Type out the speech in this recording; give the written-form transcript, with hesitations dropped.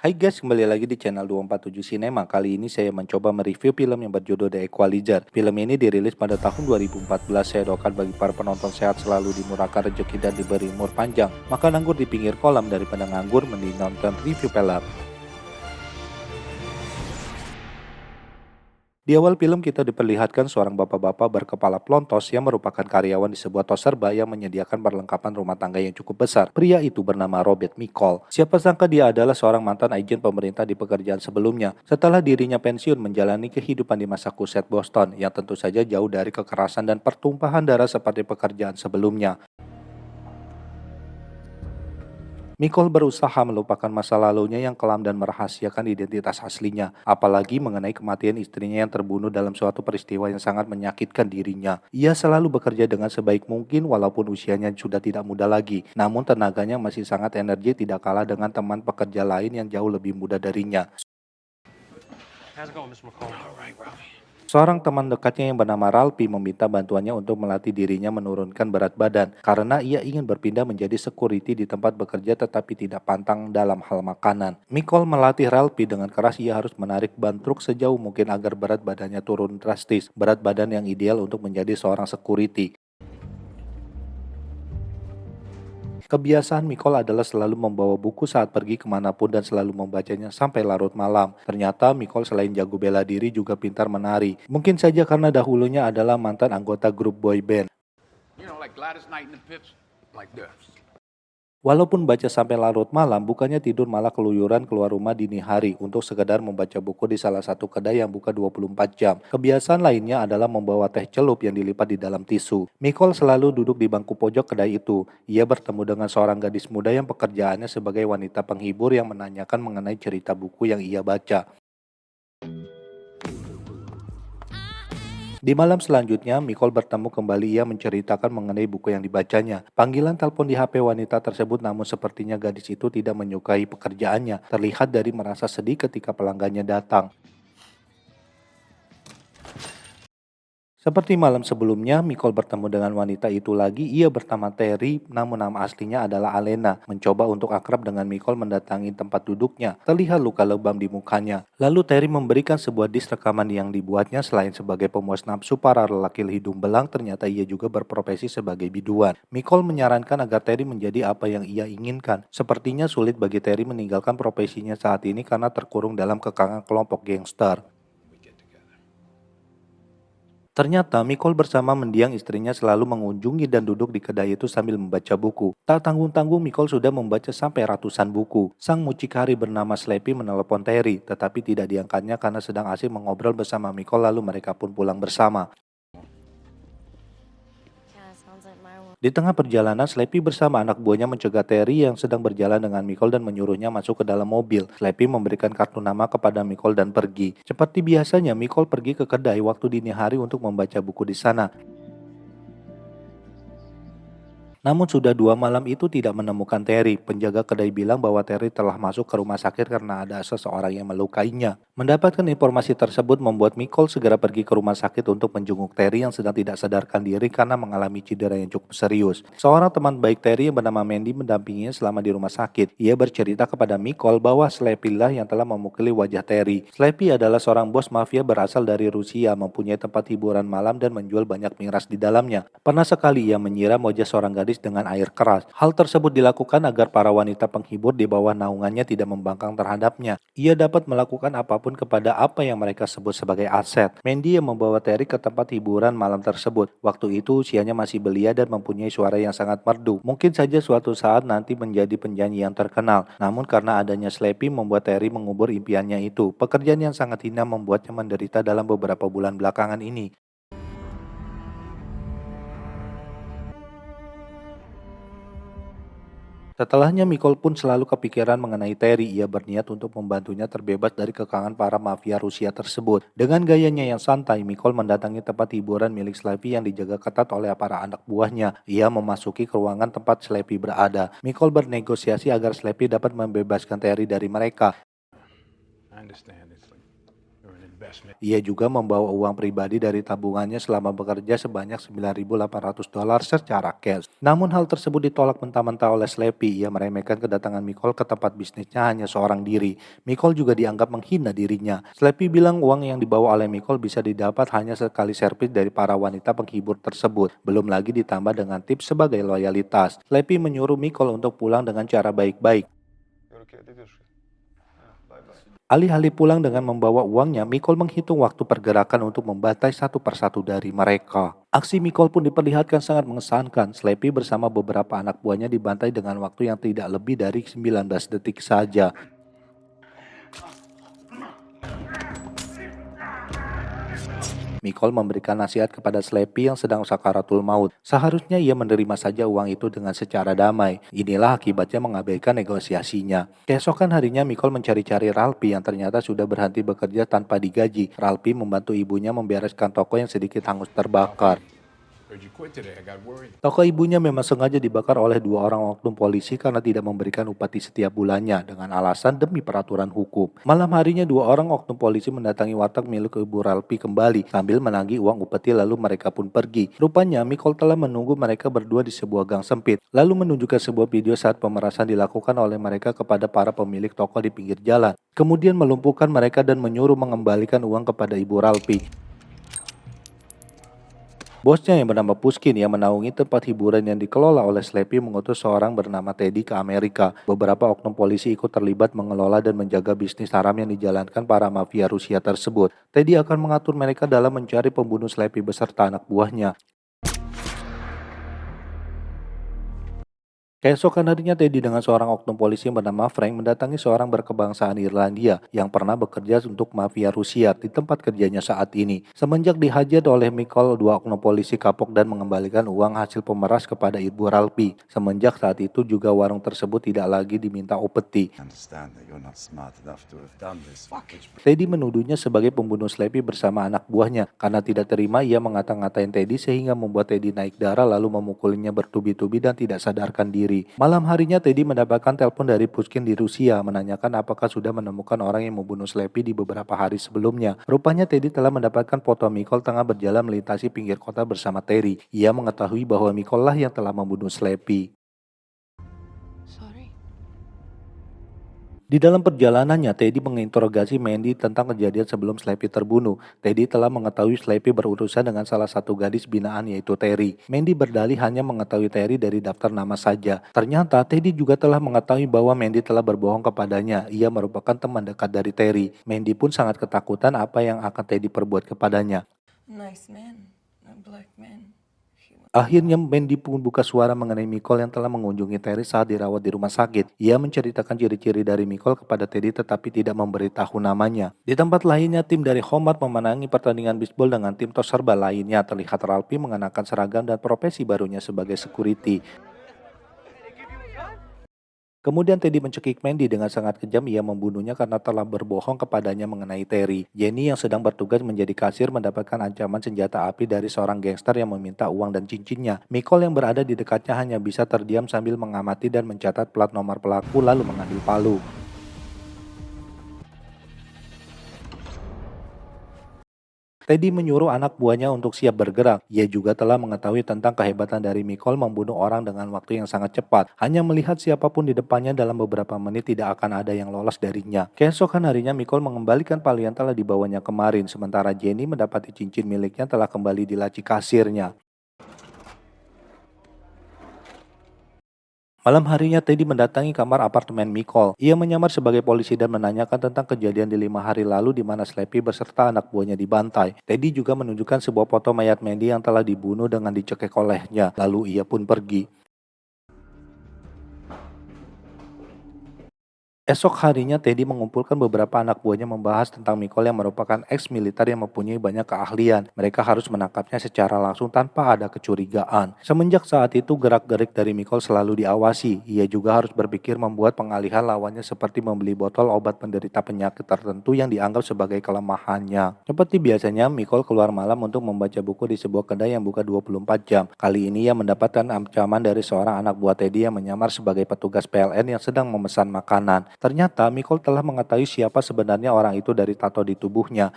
Hai guys, kembali lagi di channel 247 Cinema. Kali ini saya mencoba mereview film yang berjudul The Equalizer. Film ini dirilis pada tahun 2014. Saya doakan bagi para penonton sehat selalu, dimurahkan rezeki dan diberi umur panjang. Makan anggur di pinggir kolam daripada nganggur, mending nonton review film. Di awal film kita diperlihatkan seorang bapak-bapak berkepala plontos yang merupakan karyawan di sebuah tos serba yang menyediakan perlengkapan rumah tangga yang cukup besar. Pria itu bernama Robert Mikol. Siapa sangka dia adalah seorang mantan agen pemerintah di pekerjaan sebelumnya. Setelah dirinya pensiun menjalani kehidupan di Massachusetts, Boston, yang tentu saja jauh dari kekerasan dan pertumpahan darah seperti pekerjaan sebelumnya. Mikol berusaha melupakan masa lalunya yang kelam dan merahasiakan identitas aslinya, apalagi mengenai kematian istrinya yang terbunuh dalam suatu peristiwa yang sangat menyakitkan dirinya. Ia selalu bekerja dengan sebaik mungkin walaupun usianya sudah tidak muda lagi, namun tenaganya masih sangat energi, tidak kalah dengan teman pekerja lain yang jauh lebih muda darinya. How's it going, Mr. McCall? Seorang teman dekatnya yang bernama Ralphie meminta bantuannya untuk melatih dirinya menurunkan berat badan karena ia ingin berpindah menjadi security di tempat bekerja tetapi tidak pantang dalam hal makanan. Mikol melatih Ralphie dengan keras. Ia harus menarik ban truk sejauh mungkin agar berat badannya turun drastis, berat badan yang ideal untuk menjadi seorang security. Kebiasaan Mikol adalah selalu membawa buku saat pergi kemanapun dan selalu membacanya sampai larut malam. Ternyata Mikol selain jago bela diri juga pintar menari. Mungkin saja karena dahulunya adalah mantan anggota grup boy band. Like Gladys Knight in the Pips, like this. Walaupun baca sampai larut malam, bukannya tidur malah keluyuran keluar rumah dini hari untuk sekedar membaca buku di salah satu kedai yang buka 24 jam. Kebiasaan lainnya adalah membawa teh celup yang dilipat di dalam tisu. Mikol selalu duduk di bangku pojok kedai itu. Ia bertemu dengan seorang gadis muda yang pekerjaannya sebagai wanita penghibur yang menanyakan mengenai cerita buku yang ia baca. Di malam selanjutnya, Mikol bertemu kembali. Ia menceritakan mengenai buku yang dibacanya. Panggilan telepon di HP wanita tersebut, namun sepertinya gadis itu tidak menyukai pekerjaannya. Terlihat dari merasa sedih ketika pelanggannya datang. Seperti malam sebelumnya, Mikol bertemu dengan wanita itu lagi. Ia bernama Terry, namun nama aslinya adalah Alena. Mencoba untuk akrab dengan Mikol mendatangi tempat duduknya. Terlihat luka lebam di mukanya. Lalu Terry memberikan sebuah disk rekaman yang dibuatnya. Selain sebagai pemuas nafsu para lelaki hidung belang, ternyata ia juga berprofesi sebagai biduan. Mikol menyarankan agar Terry menjadi apa yang ia inginkan. Sepertinya sulit bagi Terry meninggalkan profesinya saat ini karena terkurung dalam kekangan kelompok gangster. Ternyata Mikol bersama mendiang istrinya selalu mengunjungi dan duduk di kedai itu sambil membaca buku. Tak tanggung-tanggung Mikol sudah membaca sampai ratusan buku. Sang mucikari bernama Slappy menelepon Terry, tetapi tidak diangkatnya karena sedang asik mengobrol bersama Mikol, lalu mereka pun pulang bersama. Yeah, sounds like my one. Di tengah perjalanan, Slappy bersama anak buahnya mencegah Terry yang sedang berjalan dengan Mikol dan menyuruhnya masuk ke dalam mobil. Slappy memberikan kartu nama kepada Mikol dan pergi. Seperti biasanya, Mikol pergi ke kedai waktu dini hari untuk membaca buku di sana. Namun sudah 2 malam itu tidak menemukan Terry. Penjaga kedai bilang bahwa Terry telah masuk ke rumah sakit karena ada seseorang yang melukainya. Mendapatkan informasi tersebut membuat Mikol segera pergi ke rumah sakit untuk menjenguk Terry yang sedang tidak sadarkan diri karena mengalami cedera yang cukup serius. Seorang teman baik Terry yang bernama Mandy mendampinginya selama di rumah sakit. Ia bercerita kepada Mikol bahwa Slappy lah yang telah memukuli wajah Terry. Slappy adalah seorang bos mafia berasal dari Rusia, mempunyai tempat hiburan malam dan menjual banyak miras di dalamnya. Pernah sekali ia menyiram wajah seorang gadis dengan air keras. Hal tersebut dilakukan agar para wanita penghibur di bawah naungannya tidak membangkang terhadapnya. Ia dapat melakukan apapun kepada apa yang mereka sebut sebagai aset. Mandy yang membawa Terry ke tempat hiburan malam tersebut. Waktu itu usianya masih belia dan mempunyai suara yang sangat merdu. Mungkin saja suatu saat nanti menjadi penyanyi yang terkenal. Namun karena adanya Slappy membuat Terry mengubur impiannya itu. Pekerjaan yang sangat hina membuatnya menderita dalam beberapa bulan belakangan ini. Setelahnya Mikol pun selalu kepikiran mengenai Terry. Ia berniat untuk membantunya terbebas dari kekangan para mafia Rusia tersebut. Dengan gayanya yang santai, Mikol mendatangi tempat hiburan milik Slappy yang dijaga ketat oleh para anak buahnya. Ia memasuki ke ruangan tempat Slappy berada. Mikol bernegosiasi agar Slappy dapat membebaskan Terry dari mereka. I understand it's like you're an Ia juga membawa uang pribadi dari tabungannya selama bekerja sebanyak $9.800 secara cash. Namun hal tersebut ditolak mentah-mentah oleh Slappy. Ia meremehkan kedatangan Nicole ke tempat bisnisnya hanya seorang diri. Nicole juga dianggap menghina dirinya. Slappy bilang uang yang dibawa oleh Nicole bisa didapat hanya sekali servis dari para wanita penghibur tersebut. Belum lagi ditambah dengan tips sebagai loyalitas. Slappy menyuruh Nicole untuk pulang dengan cara baik-baik. Alih-alih pulang dengan membawa uangnya, Nicole menghitung waktu pergerakan untuk membantai satu persatu dari mereka. Aksi Nicole pun diperlihatkan sangat mengesankan. Slappy bersama beberapa anak buahnya dibantai dengan waktu yang tidak lebih dari 19 detik saja. Nicole memberikan nasihat kepada Slappy yang sedang sakaratul maut. Seharusnya ia menerima saja uang itu dengan secara damai. Inilah akibatnya mengabaikan negosiasinya. Keesokan harinya Nicole mencari-cari Ralphie yang ternyata sudah berhenti bekerja tanpa digaji. Ralphie membantu ibunya membereskan toko yang sedikit hangus terbakar. Heard you quit today. I got worried. Toko ibunya memang sengaja dibakar oleh 2 orang oknum polisi karena tidak memberikan upeti setiap bulannya dengan alasan demi peraturan hukum. Malam harinya 2 orang oknum polisi mendatangi warteg milik ibu Ralphie kembali sambil menagih uang upeti lalu mereka pun pergi. Rupanya Nicole telah menunggu mereka berdua di sebuah gang sempit lalu menunjukkan sebuah video saat pemerasan dilakukan oleh mereka kepada para pemilik toko di pinggir jalan. Kemudian melumpuhkan mereka dan menyuruh mengembalikan uang kepada ibu Ralphie. Bosnya yang bernama Pushkin yang menaungi tempat hiburan yang dikelola oleh Slappy mengutus seorang bernama Teddy ke Amerika. Beberapa oknum polisi ikut terlibat mengelola dan menjaga bisnis haram yang dijalankan para mafia Rusia tersebut. Teddy akan mengatur mereka dalam mencari pembunuh Slappy beserta anak buahnya. Keesokan harinya Teddy dengan seorang oknum polisi yang bernama Frank mendatangi seorang berkebangsaan Irlandia yang pernah bekerja untuk mafia Rusia di tempat kerjanya saat ini. Semenjak dihajar oleh Nicole, 2 oknum polisi kapok dan mengembalikan uang hasil pemeras kepada ibu Ralphie. Semenjak saat itu juga warung tersebut tidak lagi diminta upeti. Teddy menuduhnya sebagai pembunuh Slappy bersama anak buahnya. Karena tidak terima, ia mengata-ngatain Teddy sehingga membuat Teddy naik darah lalu memukulinya bertubi-tubi dan tidak sadarkan diri. Malam harinya Teddy mendapatkan telepon dari Pushkin di Rusia menanyakan apakah sudah menemukan orang yang membunuh Slappy di beberapa hari sebelumnya. Rupanya Teddy telah mendapatkan foto Nicole tengah berjalan melintasi pinggir kota bersama Terry. Ia mengetahui bahwa Nicole lah yang telah membunuh Slappy. Sorry. Di dalam perjalanannya, Teddy menginterogasi Mandy tentang kejadian sebelum Slappy terbunuh. Teddy telah mengetahui Slappy berurusan dengan salah satu gadis binaan yaitu Terry. Mandy berdalih hanya mengetahui Terry dari daftar nama saja. Ternyata Teddy juga telah mengetahui bahwa Mandy telah berbohong kepadanya. Ia merupakan teman dekat dari Terry. Mandy pun sangat ketakutan apa yang akan Teddy perbuat kepadanya. Nice man, a black man. Akhirnya Mandy pun buka suara mengenai Nicole yang telah mengunjungi Terry saat dirawat di rumah sakit. Ia menceritakan ciri-ciri dari Nicole kepada Teddy tetapi tidak memberitahu namanya. Di tempat lainnya, tim dari Hobart memenangi pertandingan bisbol dengan tim tos serba lainnya. Terlihat Ralphie mengenakan seragam dan profesi barunya sebagai security. Kemudian Teddy mencekik Mandy dengan sangat kejam. Ia membunuhnya karena telah berbohong kepadanya mengenai Terry. Jenny yang sedang bertugas menjadi kasir mendapatkan ancaman senjata api dari seorang gangster yang meminta uang dan cincinnya. Nicole yang berada di dekatnya hanya bisa terdiam sambil mengamati dan mencatat plat nomor pelaku lalu mengambil palu. Teddy menyuruh anak buahnya untuk siap bergerak. Ia juga telah mengetahui tentang kehebatan dari Nicole membunuh orang dengan waktu yang sangat cepat. Hanya melihat siapapun di depannya dalam beberapa menit tidak akan ada yang lolos darinya. Keesokan harinya Nicole mengembalikan palu yang telah dibawanya kemarin. Sementara Jenny mendapati cincin miliknya telah kembali di laci kasirnya. Malam harinya Teddy mendatangi kamar apartemen Nicole. Ia menyamar sebagai polisi dan menanyakan tentang kejadian di 5 hari lalu di mana Slappy beserta anak buahnya dibantai. Teddy juga menunjukkan sebuah foto mayat Mandy yang telah dibunuh dengan dicekik olehnya. Lalu ia pun pergi. Esok harinya Teddy mengumpulkan beberapa anak buahnya membahas tentang Nicole yang merupakan ex-militer yang mempunyai banyak keahlian. Mereka harus menangkapnya secara langsung tanpa ada kecurigaan. Semenjak saat itu gerak-gerik dari Nicole selalu diawasi. Ia juga harus berpikir membuat pengalihan lawannya seperti membeli botol obat penderita penyakit tertentu yang dianggap sebagai kelemahannya. Seperti biasanya, Nicole keluar malam untuk membaca buku di sebuah kedai yang buka 24 jam. Kali ini ia mendapatkan ancaman dari seorang anak buah Teddy yang menyamar sebagai petugas PLN yang sedang memesan makanan. Ternyata Nicole telah mengetahui siapa sebenarnya orang itu dari tato di tubuhnya.